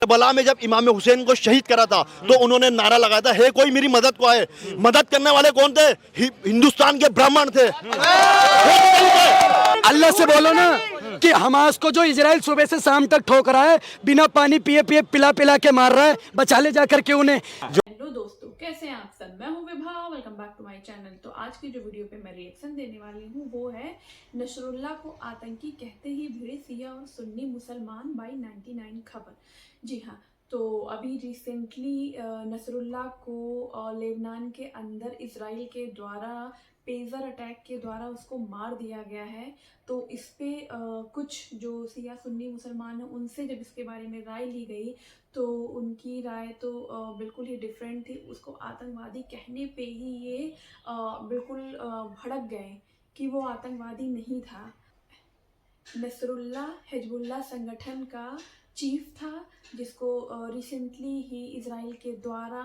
Karbala में जब इमाम हुसैन को शहीद करा था तो उन्होंने नारा लगाया था, हे कोई मेरी मदद को आए। मदद करने वाले कौन थे? हिंदुस्तान के ब्राह्मण थे। अल्लाह से बोलो ना कि हमास को जो इजराइल सुबह से शाम तक ठोक रहा है, बिना पानी पिए पिए पिला पिला के मार रहा है, बचा ले जाकर के उन्हें। हेलो दोस्तों, कैसे हैं आप सब? मैं हूं Vibha, welcome back to my channel. तो आज की जो वीडियो पे मैं रिएक्शन देने वाली हूं वो है नसरुल्लाह को आतंकी कहते ही भिड़े शिया और सुन्नी मुसलमान बाय 99 खबर। जी हाँ, तो अभी रिसेंटली नसरुल्लाह को लेबनान के अंदर इजराइल के द्वारा पेजर अटैक के द्वारा उसको मार दिया गया है। तो इस पे कुछ जो शिया सुन्नी मुसलमान हैं उनसे जब इसके बारे में राय ली गई तो उनकी राय तो बिल्कुल ही डिफरेंट थी। उसको आतंकवादी कहने पे ही ये बिल्कुल भड़क गए कि वो आतंकवादी नहीं था। नसरुल्लाह हिजबुल्लाह संगठन का चीफ था जिसको रिसेंटली ही इजराइल के द्वारा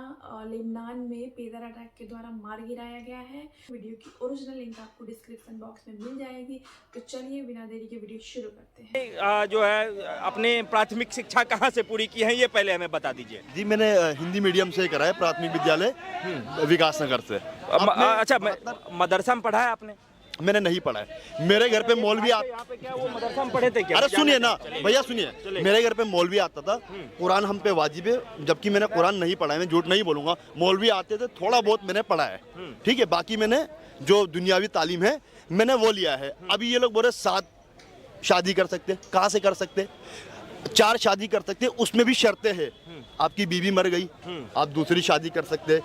लेबनान में पेजर अटैक के द्वारा मार गिराया गया है। वीडियो की ओरिजिनल लिंक आपको डिस्क्रिप्शन बॉक्स में मिल जाएगी। तो चलिए बिना देरी के वीडियो शुरू करते हैं। जो है अपने प्राथमिक शिक्षा कहाँ से पूरी की है ये पहले हमें बता दीजिए। जी, मैंने हिंदी मीडियम से करा है, प्राथमिक विद्यालय विकास नगर से। अच्छा, मदरसा में पढ़ा है आपने? मैंने नहीं पढ़ा है। मेरे घर पे मौलवी यहाँ पे क्या वो मदरसा में पढ़े थे क्या? अरे सुनिए ना भैया, सुनिए, मेरे घर पे मौलवी आता था, कुरान हम पे वाजिब है, जबकि मैंने कुरान नहीं पढ़ा है। मैं झूठ नहीं बोलूंगा, मौलवी आते थे, थोड़ा बहुत मैंने पढ़ा है, ठीक है। बाकी मैंने जो दुनियावी तालीम है मैंने वो लिया है। अभी ये लोग बोले 7 शादी कर सकते, कहाँ से कर सकते? 4 शादी कर सकते, उसमें भी शर्तें हैं। आपकी बीवी मर गई, आप दूसरी शादी कर सकते।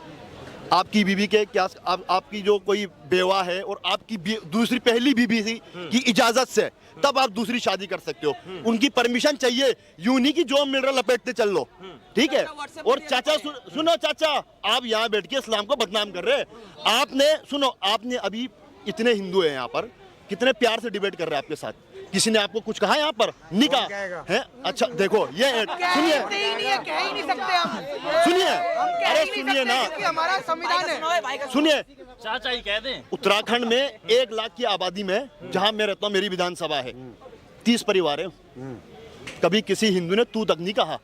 आपकी बीवी के क्या आपकी जो कोई बेवा है और आपकी दूसरी पहली बीवी की इजाजत से तब आप दूसरी शादी कर सकते हो। उनकी परमिशन चाहिए, यूं नहीं कि जो मिल रहा लपेटते चल लो, ठीक है। और चाचा सुनो चाचा, आप यहाँ बैठ के इस्लाम को बदनाम कर रहे हैं। आपने सुनो, आपने अभी इतने हिंदू हैं यहाँ पर, कितने प्यार से डिबेट कर रहे हैं आपके साथ। किसी ने आपको कुछ कहा यहाँ पर? नहीं कहा है? अच्छा देखो, ये सुनिए, सुनिए, अरे सुनिए ना, हमारा संविधान है। सुनिए, चाचा ही कह दें। उत्तराखंड में 1 लाख की आबादी में जहां मैं रहता हूँ, मेरी विधानसभा है, 30 परिवार है। कभी किसी हिंदू ने तू तक नहीं कहा।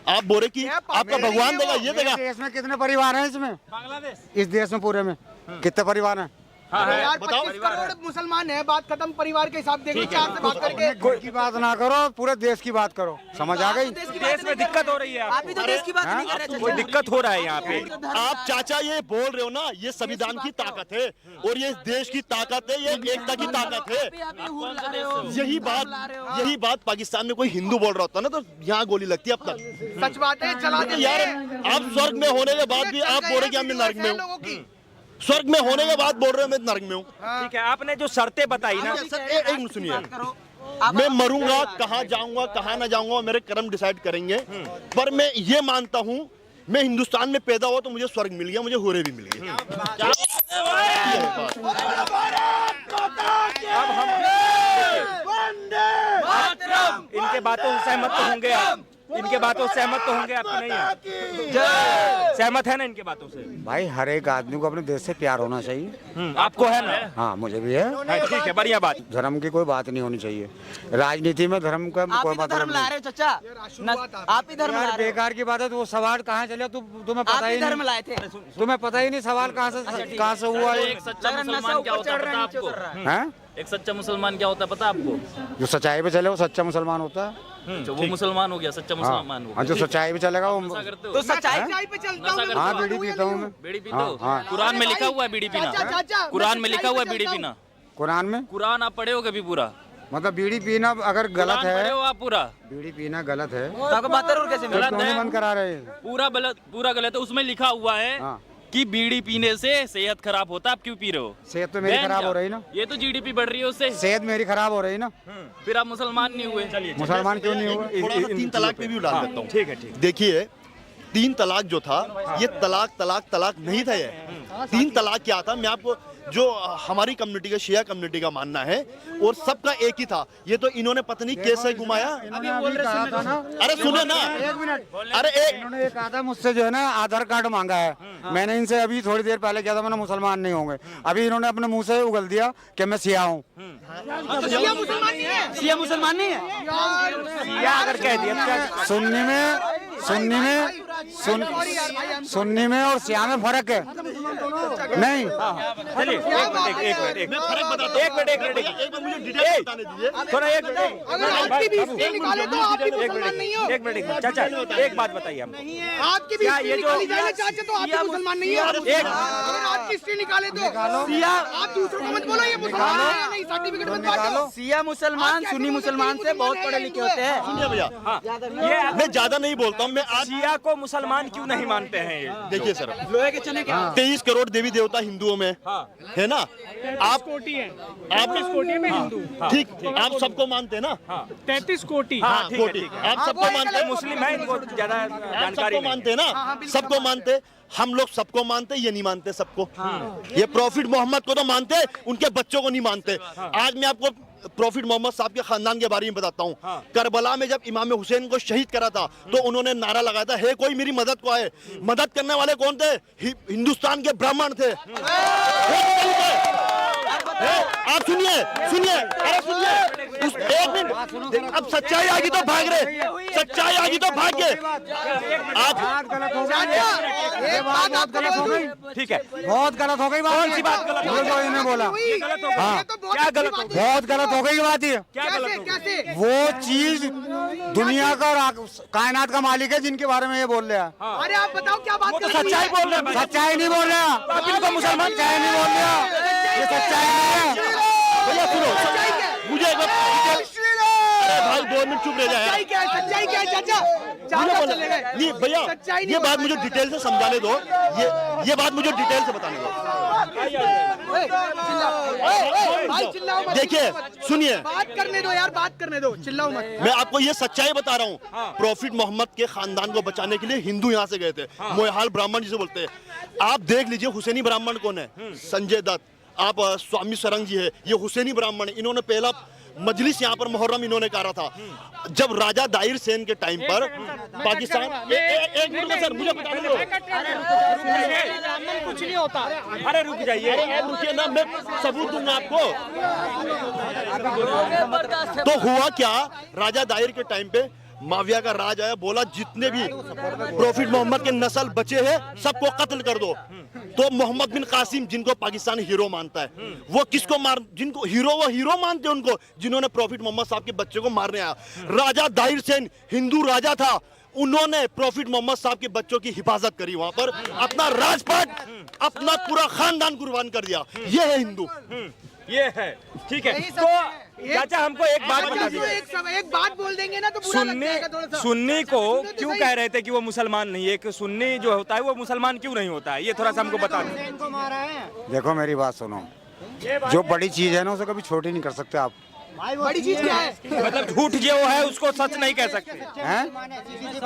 आप बोले कि आपका भगवान देगा, ये देगा। देश में कितने परिवार हैं? इसमें बांग्लादेश, इस देश में पूरे में कितने परिवार हैं? हाँ, बताओ। 25 करोड़ मुसलमान है, बात खत्म। परिवार के हिसाब देखो, 4 से बात करके घर की बात ना करो, पूरे देश की बात करो। समझ आ गई? देश में दिक्कत हो रही है आप भी तो देश की बात नहीं कर रहे। कोई दिक्कत हो रहा है यहाँ पे? आप चाचा ये बोल रहे हो ना, ये संविधान की ताकत है और ये देश की ताकत है, ये एकता की ताकत है। यही बात पाकिस्तान में कोई हिंदू बोल रहा होता ना तो यहाँ गोली लगती है अब तक। सच बात है, चला देते यार, हैं। आप स्वर्ग में होने के बाद भी आप बोल रहे कि मैं नर्क में हूँ। स्वर्ग में होने के बाद बोल रहे हो मैं नर्क में हूँ। ठीक है, आपने जो शर्तें बताई ना, एक मिनट सुनिए, मैं मरूंगा, कहाँ जाऊंगा कहाँ ना जाऊंगा मेरे कर्म डिसाइड करेंगे। पर मैं ये मानता हूँ, मैं हिंदुस्तान में पैदा हुआ तो मुझे स्वर्ग मिल गया, मुझे हुरे भी मिल गए। इनके बातों से सहमत तो होंगे आप? इनके बातों से सहमत तो होंगे आपकी? नहीं है सहमत है ना इनके बातों से? भाई हर एक आदमी को अपने देश से प्यार होना चाहिए। आपको है ना? हाँ, मुझे भी है। ठीक है, बढ़िया बात। धर्म की कोई बात नहीं होनी चाहिए। राजनीति में धर्म का कोई मतलब नहीं। चाचा, आप ही धर्म ला यार रहे हो। बेकार की बात है। तो वो सवाल कहाँ चले? तुम्हें आप पता ही ही धर्म नहीं, लाए थे। तुम्हें पता ही नहीं सवाल कहाँ से हुआ है। एक सच्चा मुसलमान क्या होता है पता आपको? हैं? एक सच्चा मुसलमान क्या होता है पता आपको? जो सच्चाई पे चले वो सच्चा मुसलमान होता है। तो वो मुसलमान हो गया, सच्चा मुसलमान हो हाँ, जो सच्चाई पे चलेगा वो। नशा करते हो? तो सच्चाई पे नशा करते हो? हाँ, बीड़ी पीता हूँ मैं। बीड़ी पीते हो? हाँ। कुरान में लिखा हुआ है बीड़ी पीना। कुरान में लिखा हुआ है बीड़ी पीना। कुरान में कुरान आप पढ़े हो कभी पूरा? मतलब बीड़ी पीना अगर गलत कुरान पढ़े है, हो आप पूरा? बीड़ी पीना गलत है तो आपको बात जरूर कैसे तो मिला? गलत क्यों है। बंद करा रहे हैं? पूरा गलत है। उसमें लिखा हुआ है हाँ। कि बीड़ी पीने से सेहत खराब होता है। आप क्यों पी रहे हो? सेहत तो मेरी बहन खराब क्या? हो रही ना। ये तो जीडीपी बढ़ रही है उससे। सेहत मेरी खराब हो रही ना। फिर आप मुसलमान नहीं हुए। चलिए, मुसलमान क्यों नहीं हुआ? थोड़ा सा 3 तलाक पे भी डाल देता हूँ। ठीक है, ठीक। देखिए, 3 तलाक जो था ये तलाक नहीं था। ये तीन तलाक क्या था, मैं आपको जो हमारी कम्युनिटी का शिया कम्युनिटी का मानना है और सबका एक ही था, ये तो इन्होंने पता नहीं कैसे घुमाया। अरे सुनो ना, एक मिनट, अरे इन्होंने ये कहा था मुझसे जो है ना आधार कार्ड मांगा है। मैंने इनसे अभी थोड़ी देर पहले किया था, मैंने मुसलमान नहीं होंगे। अभी इन्होंने अपने मुंह से उगल दिया कि मैं सिया हूँ। सिया मुसलमान नहीं है, सिया मुसलमान नहीं है। सिया अगर कह दिया, सुन्नी में और सिया में फर्क है नहीं। चलिए एक मिनट मुझे डिटेल बताने दीजिए। थोड़ा एक मिनट अगर आपकी भी हिस्ट्री निकाले तो आप भी मुसलमान नहीं हो। एक मिनट चाचा, एक बात बताइए हमको। आपकी भी क्या हिस्ट्री ये जो- निकाली जाए ना चाचा तो आप भी मुसलमान नहीं हो। अगर आपकी हिस्ट्री निकाले तो आप दूसरों को मत बोलो ये मुसलमान है या नहीं, सर्टिफिकेट मत बांटो। सिया मुसलमान सुन्नी मुसलमान से बहुत पढ़े लिखे होते हैं। सुनिए भैया, ये मैं ज्यादा नहीं बोलता हूँ, मैं आज शिया को मुसलमान क्यों नहीं मानते हैं ये? देखिए सर, लोहे के चने के 23 करोड़ देवी देवता हिंदुओं में है ना, आप ठीक, आप सबको मानते हैं ना, 33 कोटि। हाँ ठीक है, कोटि, ठीक है। आप सबको मानते हैं, मुस्लिम है, इनको ज्यादा आप जानकारी सबको नहीं। मानते हैं ना, सबको मानते हैं। हम लोग सबको मानते, ये नहीं मानते सबको। ये प्रॉफिट मोहम्मद को तो मानते, उनके बच्चों को नहीं मानते। आज मैं आपको प्रॉफिट मोहम्मद साहब के खानदान के बारे में बताता हूँ। करबला में जब इमाम हुसैन को शहीद करा था तो उन्होंने नारा लगाया था, हे कोई मेरी मदद को आए। मदद करने वाले कौन थे? हिंदुस्तान के ब्राह्मण थे। आप सुनिए, अरे सुनिए, एक मिनट, अब सच्चाई आ गई तो भाग रहे, सच्चाई आ गई तो भाग गए आप। बात गलत हो गई, ठीक है, बहुत गलत हो गई बात। कौन सी बात गलत हो गई? जो इन्हें बोला गलत हो गई। हाँ। क्या गलत हो गई? बहुत गलत हो गई बात ये। क्या गलत हो गई? कैसे? वो चीज दुनिया का और कायनात का मालिक है जिनके बारे में ये बोल रहा है। अरे आप बताओ क्या बात वो तो कर रही है? सच्चाई बोल रहे हैं भाई। सच्चाई नहीं बोल रहा, आप इनको मुसलमान सच्चाई नहीं बोल रहा, ये सच्चाई नहीं है। भैया सुनो, मुझे एक बात, अरे भाई 2 मिनट चुप रह जाए। सच्चाई क्या है? सच्चाई क्या है चाचा? मुझे चाचा बोलो, चले गए। नहीं भैया, सच्चाई नहीं ये बात बोल मुझे रहा है। डिटेल से समझाने दो, ये बात मुझे डिटेल से बताने दो। भाई चिल्लाओ मत। देखिए, सुनिए, बात करने दो यार, बात करने दो, चिल्लाओ मत। मैं आपको ये सच्चाई बता रहा हूँ। प्रॉफिट मोहम्मद के खानदान को बचाने के लिए हिंदू यहाँ से गए थे, मोहाल ब्राह्मण जिसे बोलते हैं। आप देख लीजिए हुसैनी ब्राह्मण कौन है, संजय दत्त। आप स्वामी सरंग जी है, ये हुसैनी ब्राह्मण है। इन्होंने पहला मजलिस यहाँ पर मुहर्रम इन्होंने करा था जब राजा दाहिर सेन के टाइम पर पाकिस्तान। एक मिनट में सर, मुझे बताने दो। कुछ नहीं होता। अरे रुक जाइए, अरे रुकिए ना, मैं सबूत दूंगा आपको। तो हुआ क्या, राजा दाहिर के टाइम पे माविया का राज आया, बोला जितने भी प्रॉफिट मोहम्मद के नस्ल बचे हैं सबको कत्ल कर दो। तो मोहम्मद बिन कासिम, जिनको पाकिस्तान हीरो मानता है, वो किसको मार, जिनको हीरो, वो हीरो मानते हैं उनको, जिन्होंने प्रॉफिट मोहम्मद साहब के बच्चे को मारने आया। राजा दाहिर सेन हिंदू राजा था, उन्होंने प्रॉफिट मोहम्मद साहब के बच्चों की हिफाजत करी, वहां पर अपना राजपाट, अपना पूरा खानदान कुर्बान कर दिया। ये है हिंदू। ये है, ठीक है। तो चाचा हमको एक बात बता दीजिए, एक बात बोल देंगे ना तो बुरा लग जाएगा थोड़ा सा। सुन्नी को सुनो तो क्यों सही। कह रहे थे कि वो मुसलमान नहीं है? एक सुन्नी जो होता है वो मुसलमान क्यों नहीं होता है? ये थोड़ा सा हमको बता दीजिए। देखो मेरी बात सुनो, जो बड़ी चीज है ना उसे कभी छोटी नहीं कर सकते आप। बड़ी चीज क्या है? मतलब झूठ जो है उसको सच नहीं कह सकते हैं?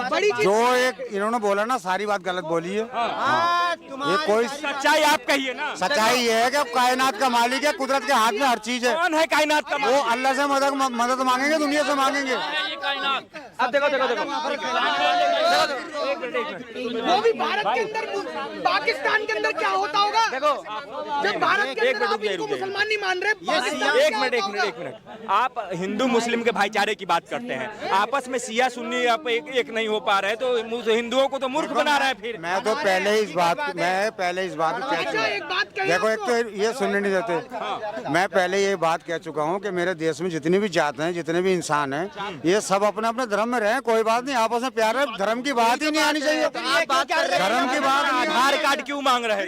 बड़ी चीज जो एक इन्होंने बोला ना, सारी बात गलत बोली है। हाँ। ये कोई सच्चाई आप कहिए ना। सच्चाई ये है कि कायनात का मालिक है, कुदरत के हाथ में हर चीज है। कौन है कायनात का वो मालिक? अल्लाह से मदद मांगेंगे, दुनिया से मांगेंगे। अब देखो वो भी भारत के अंदर, पाकिस्तान के अंदर क्या होता होगा? देखो जब भारत के एक अंदर मिनट आप रुक इनको जाइए। मुसलमान नहीं मान रहे, पाकिस्तान में एक क्या मिनट होता होगा? आप हिंदू मुस्लिम के भाईचारे की बात करते हैं, आपस में सिया सुन्नी आप एक नहीं हो पा रहे, तो हिंदुओं को तो मूर्ख बना रहे हैं। फिर मैं तो पहले इस बात को कह अच्छा, चुका एक बात कही देखो, एक आपको। तो ये सुनने नहीं देते। मैं पहले ये बात कह चुका हूँ कि मेरे देश में जितनी भी जात हैं, जितने भी इंसान हैं, ये सब अपने अपने धर्म में रहें, कोई बात नहीं, आपस में प्यार है। धर्म की बात ही नहीं आनी चाहिए, धर्म की बात। आधार कार्ड क्यों मांग रहे हैं?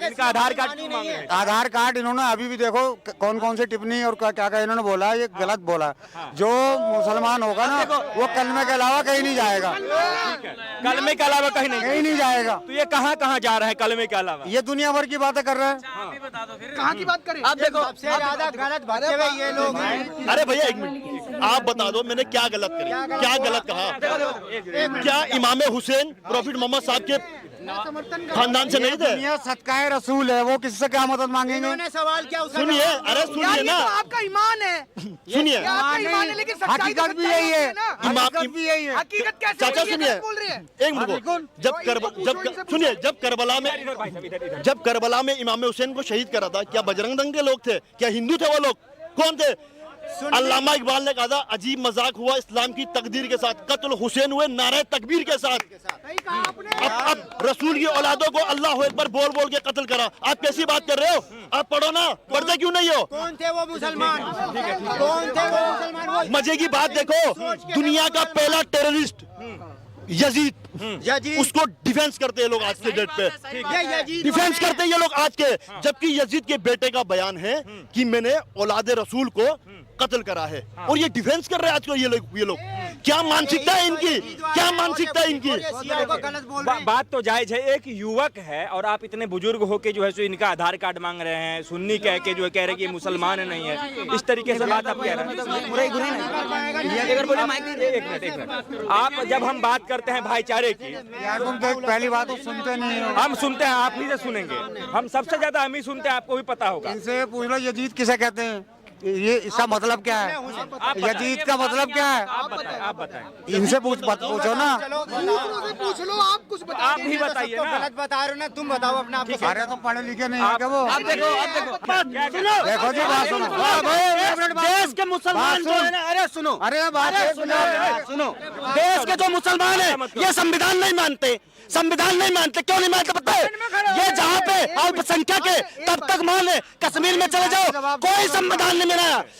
इनका आधार कार्ड क्यों मांग रहे हैं? आधार कार्ड इन्होंने अभी भी देखो कौन कौन सी टिप्पणी और क्या क्या इन्होंने बोला, ये गलत बोला। जो मुसलमान होगा ना, वो कलमे के अलावा कहीं नहीं जाएगा, कलमे के अलावा कहीं नहीं जाएगा। तो ये कहाँ कहाँ जा रहा है कलमे के अलावा? ये दुनिया भर की बातें कर रहे हैं। कहाँ की बात करें? अब देखो गलत भटके हुए ये लोग हैं। अरे भैया एक मिनट, आप बता दो मैंने क्या गलत करी, क्या गलत कहा? क्या इमाम हुसैन प्रॉफिट मोहम्मद साहब के खानदान से नहीं थे? दुनिया सदकाए रसूल है, वो किससे क्या मदद मांगेंगे? इन्होंने सवाल किया उसका सुनिए, जवाब दो। अरे सुनिए यार, ये ना। तो आपका ईमान है, सुनिए, ये आपका ईमान है, लेकिन सच्चाई तो हकीकत भी सच्चाई यही है, होती ना। हकीकत भी यही है। हकीकत कैसे चाचा होती है? सुनिए, गलत बोल रही है। एक मिनट रुको। जब करबला में इमाम हुसैन को शहीद करा था, क्या बजरंग दल के लोग थे? क्या हिंदू थे वो लोग? कौन थे? अल्लामा इकबाल ने कहा था अजीब मजाक हुआ इस्लाम की तकदीर के साथ, कत्ल हुसैन हुए नारे तकबीर के साथ। सही कहा आपने। अब रसूल की औलादों को अल्लाह अकबर बोल बोल के कत्ल करा। आप कैसी बात कर रहे हो? आप पढ़ो ना, पढ़ते क्यों नहीं हो? कौन थे वो मुसलमान? कौन थे वो मुसलमान? वो मजे की बात देखो, दुनिया का पहला टेररिस्ट यजीद, उसको डिफेंस करते हैं लोग आज के डेट पे, डिफेंस करते हैं ये लोग आज के, जबकि यजीद के बेटे का बयान है कि मैंने औलाद रसूल को कत्ल करा है, और ये डिफेंस कर रहे हैं आज को ये लोग। क्या मानसिकता है इनकी? क्या मानसिकता है इनकी? बात तो जायज है, एक युवक है और आप इतने बुजुर्ग हो के जो है सो इनका आधार कार्ड मांग रहे हैं, सुन्नी कह के जो है कह रहे कि ये मुसलमान नहीं है, इस तरीके से बात आप कह रहे हैं। आप जब हम बात करते हैं भाईचारे की, यार तुम तो पहली बात तो सुनते नहीं हो। हम सुनते हैं, आप ही से सुनेंगे, हम सबसे ज्यादा हम ही सुनते हैं, आपको भी पता होगा। इनसे पूछ लो यजीद किसे कहते हैं, ये इसका मतलब क्या है, यजीद का मतलब क्या है? आप बताएं। इनसे पूछो ना। दूसरों से पूछ लो, आप कुछ बता आप ही बताइए ना। गलत बता रहे हो ना, तुम बताओ अपना। अरे तो पढ़े लिखे नहीं है क्या वो? देखो जी, बात सुनो। देश के मुसलमान जो है ना, अरे सुनो, अरे बात सुनो, देश के जो मुसलमान है ये संविधान नहीं मानते, संविधान नहीं मानते। क्यों नहीं मानते पता है? ये जहाँ पे अल्पसंख्यक है तब तक मान ले, कश्मीर में चले जाओ कोई संविधान नहीं मिला।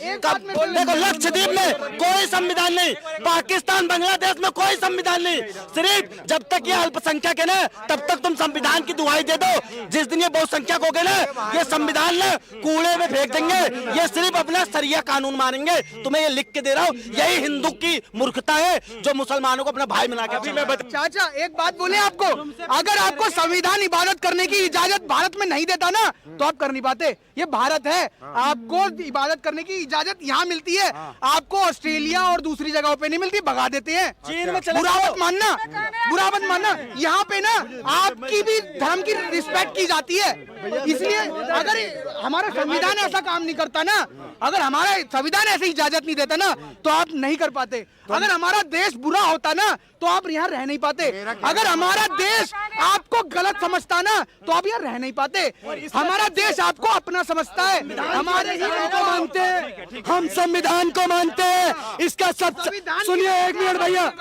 देखो लक्षद्वीप में कोई संविधान नहीं, पाकिस्तान बांग्लादेश में कोई संविधान नहीं। सिर्फ जब तक ये अल्पसंख्यक है ना तब तक तुम संविधान की दुहाई दे दो। जिस दिन ये बहुसंख्यक हो गए ना, ये संविधान ना कूड़े में फेंक देंगे। ये सिर्फ अपना सरिया कानून मानेंगे। तुम्हें ये लिख के दे रहा हूँ, यही हिंदू की मूर्खता है जो मुसलमानों को अपना भाई बना के। चाचा एक बात बोले आपको, अगर आपको संविधान इबादत करने की इजाजत भारत में नहीं देता ना तो आप कर नहीं पाते। ये भारत है, आपको इबादत करने की इजाजत यहाँ मिलती है, आपको ऑस्ट्रेलिया और दूसरी जगहों पे नहीं मिलती, भगा देते हैं। चीन में बुरा मत मानना, बुरा मत मानना। यहाँ पे ना आपकी भी धर्म की रिस्पेक्ट की जाती है। इसलिए अगर हमारा संविधान ऐसा काम नहीं करता ना, अगर हमारा संविधान ऐसी इजाजत नहीं देता ना तो आप नहीं कर पाते। अगर हमारा देश बुरा होता ना तो आप यहाँ रह नहीं पाते। अगर हमारा देश आपको गलत समझता ना तो आप यहाँ रह नहीं पाते। हमारा देश आपको अपना समझता है, हमारे को मानते हैं, हम संविधान को मानते हैं। इसका सब सुनिए एक मिनट भैया,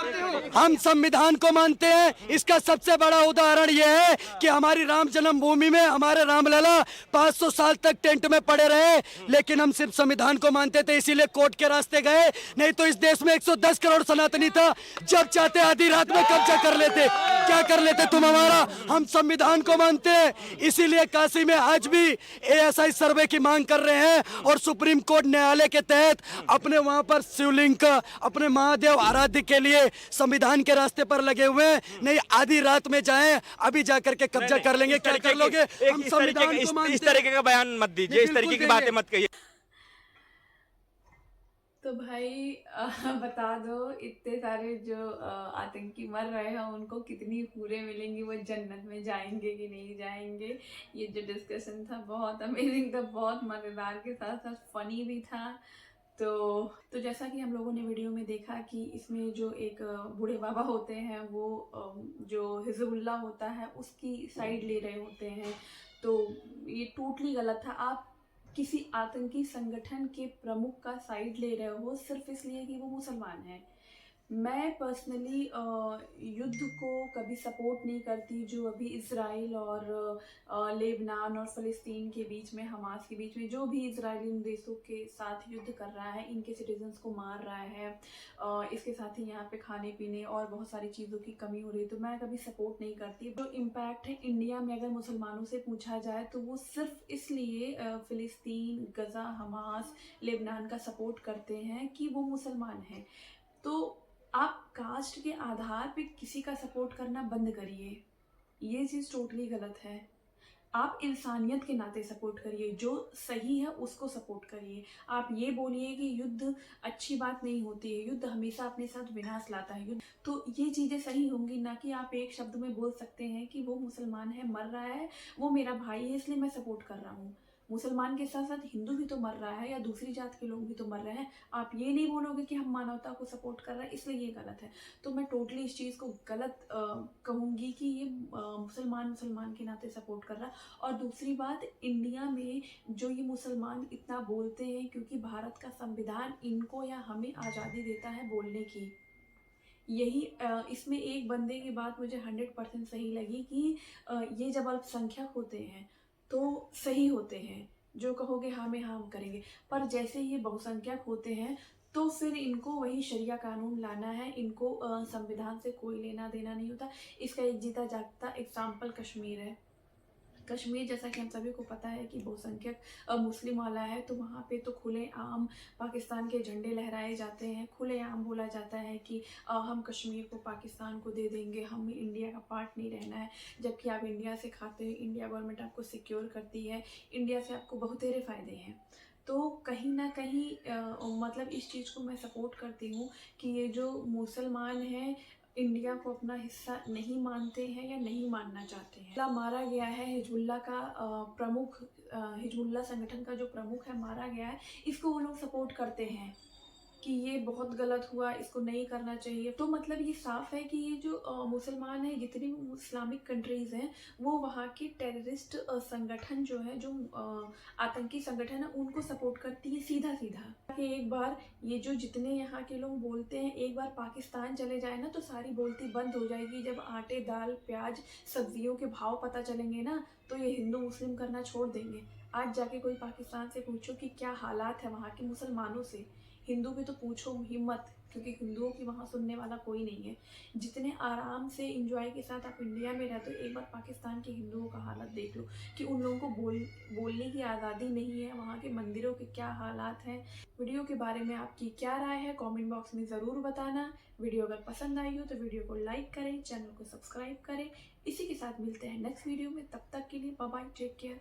हम संविधान को मानते हैं। इसका सबसे बड़ा उदाहरण यह है कि हमारी राम जन्मभूमि में हमारे रामलला 500 साल तक टेंट में पड़े रहे, लेकिन हम सिर्फ संविधान को मानते थे, इसीलिए कोर्ट के रास्ते गए। नहीं तो इस देश में 110 करोड़ सनातनी था, जब चाहते आधी रात में कब्जा कर लेते। क्या कर लेते तुम हमारा? हम संविधान को मानते हैं, इसीलिए काशी में आज भी ASI सर्वे की मांग कर रहे हैं और सुप्रीम कोर्ट न्यायालय के तहत अपने वहां पर शिवलिंग का, अपने महादेव आराध्य के लिए संविधान के रास्ते पर लगे हुए हैं। नहीं आधी रात में जाएं, अभी जाकर के कब्जा कर लेंगे। क्या कर लोगे? हम संविधान को मानते हैं। इस तरीके का बयान मत दीजिए, इस तरीके की बातें मत कहिए। तो भाई बता दो, इतने सारे जो आतंकी मर रहे हैं उनको कितनी हूरें मिलेंगी, वो जन्नत में जाएंगे कि नहीं जाएंगे। ये जो डिस्कशन था बहुत अमेजिंग था, बहुत मज़ेदार के साथ साथ फनी भी था। तो जैसा कि हम लोगों ने वीडियो में देखा कि इसमें जो एक बूढ़े बाबा होते हैं वो जो हिज़्बुल्लाह होता है उसकी साइड ले रहे होते हैं, तो ये टोटली गलत था। आप किसी आतंकी संगठन के प्रमुख का साइड ले रहे हो सिर्फ इसलिए कि वो मुसलमान है। मैं पर्सनली युद्ध को कभी सपोर्ट नहीं करती, जो अभी इज़राइल और लेबनान और फ़लस्तीन के बीच में, हमास के बीच में जो भी इजराइल इन देशों के साथ युद्ध कर रहा है, इनके सिटीजन्स को मार रहा है, इसके साथ ही यहाँ पे खाने पीने और बहुत सारी चीज़ों की कमी हो रही है, तो मैं कभी सपोर्ट नहीं करती। जो इम्पैक्ट है इंडिया में अगर मुसलमानों से पूछा जाए तो वो सिर्फ इसलिए फ़लस्तीन, गज़ा, हमास, लेबनान का सपोर्ट करते हैं कि वो मुसलमान हैं। तो आप कास्ट के आधार पे किसी का सपोर्ट करना बंद करिए, ये चीज़ टोटली गलत है। आप इंसानियत के नाते सपोर्ट करिए, जो सही है उसको सपोर्ट करिए। आप ये बोलिए कि युद्ध अच्छी बात नहीं होती है, युद्ध हमेशा अपने साथ विनाश लाता है, युद्ध तो ये चीज़ें सही होंगी ना कि आप एक शब्द में बोल सकते हैं कि वो मुसलमान है, मर रहा है, वो मेरा भाई है इसलिए मैं सपोर्ट कर रहा हूँ। मुसलमान के साथ साथ हिंदू भी तो मर रहा है या दूसरी जात के लोग भी तो मर रहे हैं। आप ये नहीं बोलोगे कि हम मानवता को सपोर्ट कर रहे हैं इसलिए ये गलत है। तो मैं टोटली इस चीज़ को गलत कहूँगी कि ये मुसलमान के नाते सपोर्ट कर रहा है। और दूसरी बात, इंडिया में जो ये मुसलमान इतना बोलते हैं क्योंकि भारत का संविधान इनको या हमें आज़ादी देता है बोलने की। यही इसमें एक बंदे की बात मुझे 100% सही लगी कि ये जब अल्पसंख्यक होते हैं तो सही होते हैं, जो कहोगे हाँ में हाँ करेंगे, पर जैसे ये बहुसंख्यक होते हैं तो फिर इनको वही शरिया कानून लाना है, इनको संविधान से कोई लेना देना नहीं होता। इसका एक जीता जागता एग्जाम्पल कश्मीर है। कश्मीर जैसा कि हम सभी को पता है कि बहुसंख्यक मुस्लिम वाला है, तो वहाँ पे तो खुले आम पाकिस्तान के झंडे लहराए जाते हैं, खुले आम बोला जाता है कि हम कश्मीर को पाकिस्तान को दे देंगे, हमें इंडिया का पार्ट नहीं रहना है। जबकि आप इंडिया से खाते हैं, इंडिया गवर्नमेंट आपको सिक्योर करती है, इंडिया से आपको बहुतेरे फ़ायदे हैं। तो कहीं ना कहीं मतलब इस चीज़ को मैं सपोर्ट करती हूँ कि ये जो मुसलमान हैं इंडिया को अपना हिस्सा नहीं मानते हैं या नहीं मानना चाहते हैं। मारा गया है हिजबुल्लाह का प्रमुख, हिजबुल्लाह संगठन का जो प्रमुख है मारा गया है, इसको वो लोग सपोर्ट करते हैं कि ये बहुत गलत हुआ, इसको नहीं करना चाहिए। तो मतलब ये साफ है कि ये जो मुसलमान हैं, जितनी भी इस्लामिक कंट्रीज़ हैं, वो वहाँ के टेररिस्ट संगठन जो है, जो आतंकी संगठन है, उनको सपोर्ट करती है सीधा सीधा। कि एक बार ये जो जितने यहाँ के लोग बोलते हैं, एक बार पाकिस्तान चले जाए ना तो सारी बोलती बंद हो जाएगी। जब आटे, दाल, प्याज, सब्जियों के भाव पता चलेंगे ना तो ये हिंदू मुस्लिम करना छोड़ देंगे। आज जाके कोई पाकिस्तान से पूछो कि क्या हालात है वहाँ के मुसलमानों से, हिंदू भी तो पूछो हिम्मत, क्योंकि हिंदुओं की वहाँ सुनने वाला कोई नहीं है। जितने आराम से इंजॉय के साथ आप इंडिया में रहते हो, एक बार पाकिस्तान के हिंदुओं का हालत देख लो कि उन लोगों को बोलने की आज़ादी नहीं है, वहाँ के मंदिरों के क्या हालात हैं। वीडियो के बारे में आपकी क्या राय है कमेंट बॉक्स में ज़रूर बताना। वीडियो अगर पसंद आई हो तो वीडियो को लाइक करें, चैनल को सब्सक्राइब करें। इसी के साथ मिलते हैं नेक्स्ट वीडियो में, तब तक के लिए बाय बाय, टेक केयर।